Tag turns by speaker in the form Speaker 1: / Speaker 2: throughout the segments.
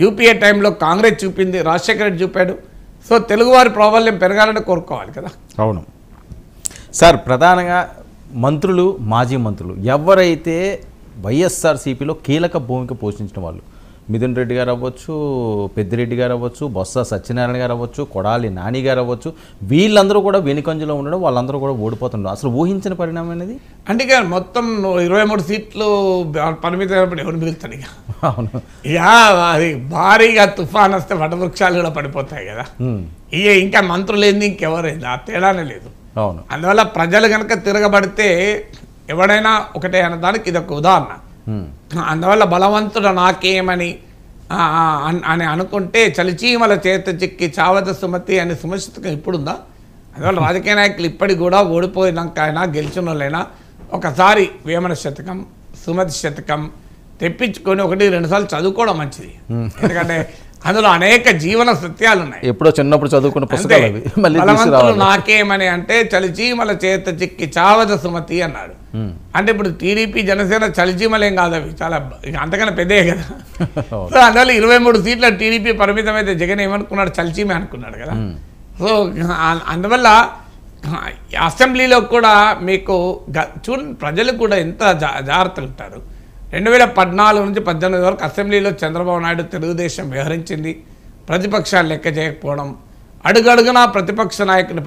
Speaker 1: UPA టైంలో కాంగ్రెస్ చూపింది, రాజశేఖర రెడ్డి చూపాడు. సో తెలుగువారి ప్రాబల్యం పెరగాలని కోరుకోవాలి కదా.
Speaker 2: అవును సార్. ప్రధానంగా మంత్రులు, మాజీ మంత్రులు ఎవరైతే వైఎస్ఆర్సీపీలో కీలక భూమిక పోషించిన వాళ్ళు, మిథున్ రెడ్డి గారు అవ్వచ్చు, పెద్దిరెడ్డి గారు అవ్వచ్చు, బొత్స సత్యనారాయణ గారు అవ్వచ్చు, కొడాలి నాని గారు అవ్వచ్చు, వీళ్ళందరూ కూడా వెనుకంజలో ఉండడం, వాళ్ళందరూ కూడా ఓడిపోతున్నారు. అసలు ఊహించిన పరిణామం అనేది.
Speaker 1: అంటే మొత్తం 23 సీట్లు పరిమితమైనప్పుడు ఎవరు మిగులుతాడు ఇక.
Speaker 2: అవును,
Speaker 1: ఇక అది భారీగా తుఫాన్ వస్తే వటవృక్షాలు కూడా పడిపోతాయి కదా. ఇక ఇంకా మంత్రులు ఏంది, ఇంకెవరైంది, ఆ తేడానే లేదు.
Speaker 2: అవును, అందువల్ల
Speaker 1: ప్రజలు కనుక తిరగబడితే ఎవడైనా ఒకటే అన్నదానికి ఇది ఒక ఉదాహరణ. అందువల్ల బలవంతుడు నాకేమని అని అనుకుంటే చలిచీమల చేత చిక్కి చావద సుమతి అనే సుమశతకం ఇప్పుడుందా? అందువల్ల రాజకీయ నాయకులు ఇప్పటికి కూడా ఓడిపోయినాక అయినా గెలిచిన వాళ్ళైనా ఒకసారి వేమన శతకం, సుమతి శతకం తెప్పించుకొని 1-2 సార్లు చదువుకోవడం మంచిది. ఎందుకంటే అందులో అనేక జీవన సత్యాలు ఉన్నాయి.
Speaker 2: ఎప్పుడో చిన్నప్పుడు చదువుకున్న పుస్తకాలు.
Speaker 1: బలవంతులు నాకేమని అంటే చలిచీమల చేత చిక్కి చావద సుమతి అన్నాడు. అంటే ఇప్పుడు టీడీపీ జనసేన చలిచీమలేం కాదు, అవి చాలా అంతకన్నా పెద్దయే కదా. సో అందువల్ల 23 సీట్ల టీడీపీ పరిమితమైతే జగన్ ఏమనుకున్నాడు, చలిచీమే అనుకున్నాడు కదా. సో అందువల్ల అసెంబ్లీలో కూడా మీకు చూడండి, ప్రజలు కూడా ఎంత జాగ్రత్తగా ఉంటారు. 2014 నుంచి 2018 వరకు అసెంబ్లీలో చంద్రబాబు నాయుడు తెలుగుదేశం వ్యవహరించింది, ప్రతిపక్షాలు లెక్క చేయకపోవడం, అడుగడుగునా ప్రతిపక్ష నాయకుని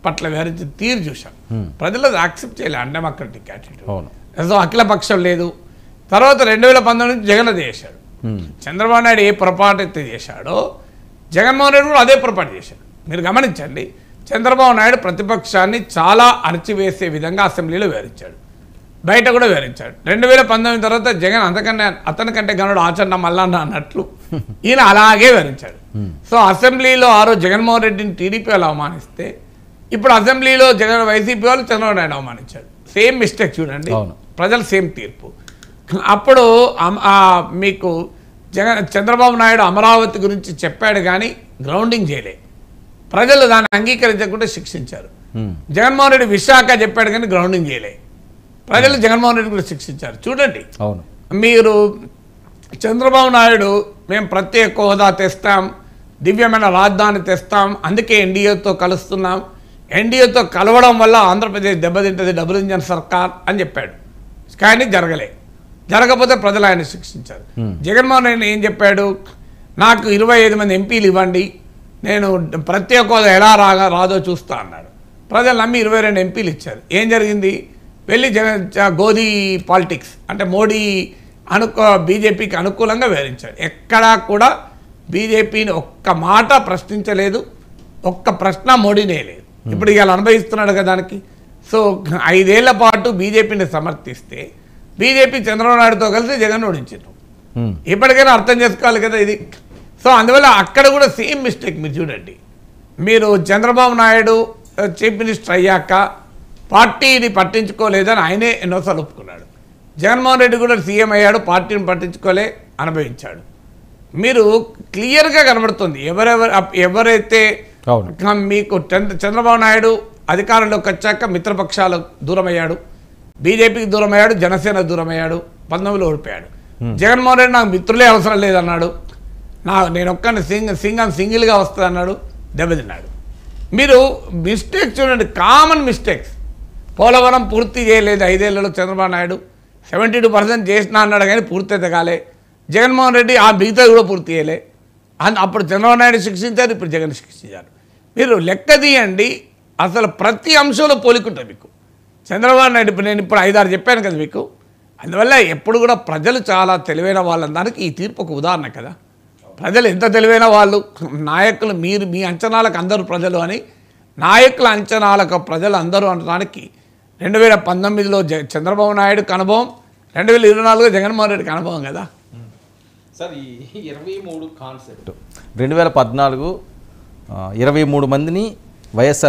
Speaker 1: పట్ల వ్యవహరించిన తీరు చూశాం. ప్రజలు యాక్సెప్ట్ చేయలేదు అన్డెమోక్రటిక్ యాటిట్యూడ్. సో అఖిలపక్షం లేదు. తర్వాత 2019 నుంచి జగన్ అది చేశాడు. చంద్రబాబు నాయుడు ఏ పొరపాటు అయితే చేశాడో జగన్మోహన్ రెడ్డి కూడా అదే పొరపాటు చేశాడు. మీరు గమనించండి, చంద్రబాబు నాయుడు ప్రతిపక్షాన్ని చాలా అణచివేసే విధంగా అసెంబ్లీలో వివరించాడు, బయట కూడా వివరించాడు. 2019 తర్వాత జగన్ అతనికంటే గనుడు ఆచరణ మల్లన్న అన్నట్లు ఈయన అలాగే వివరించాడు. సో అసెంబ్లీలో ఆ రోజు జగన్మోహన్ రెడ్డిని టీడీపీ వాళ్ళు అవమానిస్తే, ఇప్పుడు అసెంబ్లీలో వైసీపీ వాళ్ళు చంద్రబాబు నాయుడు అవమానించాడు. సేమ్ మిస్టేక్ చూడండి, ప్రజలు సేమ్ తీర్పు. అప్పుడు మీకు చంద్రబాబు నాయుడు అమరావతి గురించి చెప్పాడు కానీ గ్రౌండింగ్ చేయలే, ప్రజలు దాన్ని అంగీకరించకుండా శిక్షించారు. జగన్మోహన్ రెడ్డి విశాఖ చెప్పాడు కానీ గ్రౌండింగ్ చేయలే, ప్రజలు జగన్మోహన్ రెడ్డి కూడా శిక్షించారు. చూడండి, మీరు చంద్రబాబు నాయుడు మేము ప్రత్యేక హోదా తెస్తాం, దివ్యమైన రాజధాని తెస్తాం, అందుకే ఎన్డీఏతో కలుస్తున్నాం, ఎన్డీఏతో కలవడం వల్ల ఆంధ్రప్రదేశ్ దెబ్బతింటుంది, డబుల్ ఇంజన్ సర్కార్ అని చెప్పాడు. కానీ జరగకపోతే ప్రజలు ఆయన శిక్షించారు. జగన్మోహన్ రెడ్డి ఏం చెప్పాడు, నాకు 25 మంది ఎంపీలు ఇవ్వండి, నేను ప్రత్యేక హోదా ఎలా రాదో చూస్తా అన్నాడు. ప్రజలు నమ్మి 22 ఎంపీలు ఇచ్చారు. ఏం జరిగింది, వెళ్ళి గోదీ పాలిటిక్స్ అంటే మోడీ బీజేపీకి అనుకూలంగా వివరించాడు. ఎక్కడా కూడా బీజేపీని ఒక్క మాట ప్రశ్నించలేదు, ఒక్క ప్రశ్న మోడీనే లేదు. ఇప్పుడు ఇవాళ అనుభవిస్తున్నాడు కదా దానికి. సో 5 ఏళ్ల పాటు బీజేపీని సమర్థిస్తే బీజేపీ చంద్రబాబు నాయుడుతో కలిసి జగన్ ఓడించారు. ఇప్పటికైనా అర్థం చేసుకోవాలి కదా ఇది. సో అందువల్ల అక్కడ కూడా సేమ్ మిస్టేక్ మీరు చూడండి. మీరు చంద్రబాబు నాయుడు చీఫ్ మినిస్టర్ అయ్యాక పార్టీని పట్టించుకోలేదని ఆయనే ఎన్నోసార్లు ఒప్పుకున్నాడు. జగన్మోహన్ రెడ్డి కూడా సీఎం అయ్యాడు, పార్టీని పట్టించుకోలే, అనుభవించాడు. మీరు క్లియర్గా కనబడుతుంది ఎవరైతే మీకు చంద్రబాబు నాయుడు అధికారంలోకి వచ్చాక మిత్రపక్షాలకు దూరం అయ్యాడు, బీజేపీకి దూరం అయ్యాడు, జనసేన దూరం అయ్యాడు, 19లో ఓడిపోయాడు. జగన్మోహన్ రెడ్డి నాకు మిత్రులే అవసరం లేదన్నాడు, నేను ఒక్కని సింగిల్గా వస్తుంది అన్నాడు, దెబ్బతిన్నాడు. మీరు మిస్టేక్స్ చూడండి, కామన్ మిస్టేక్స్. పోలవరం పూర్తి చేయలేదు 5 ఏళ్లలో చంద్రబాబు నాయుడు, 72% చేసినా అన్నాడు కానీ పూర్తి అయితే కాలే. జగన్మోహన్ రెడ్డి ఆ మిగతా కూడా పూర్తి చేయలే. అప్పుడు చంద్రబాబు నాయుడు శిక్షించారు, ఇప్పుడు జగన్ శిక్షించారు. మీరు లెక్క తీయండి, అసలు ప్రతి అంశంలో పోలికుంటుంది మీకు. చంద్రబాబు నాయుడు నేను ఇప్పుడు 5-6 చెప్పాను కదా మీకు. అందువల్ల ఎప్పుడు కూడా ప్రజలు చాలా తెలివైన వాళ్ళందానికి ఈ తీర్పు ఒక ఉదాహరణ కదా. ప్రజలు ఎంత తెలివైన వాళ్ళు, నాయకులు మీరు మీ అంచనాలకు అందరూ ప్రజలు అని, నాయకుల అంచనాలకు ప్రజలు అందరూ అనడానికి 2019లో చంద్రబాబు నాయుడుకి అనుభవం, 2024లో జగన్మోహన్ రెడ్డికి అనుభవం కదా
Speaker 2: సార్. ఈ 23 కాన్సెప్ట్ 2014 23 మందిని వైఎస్ఆర్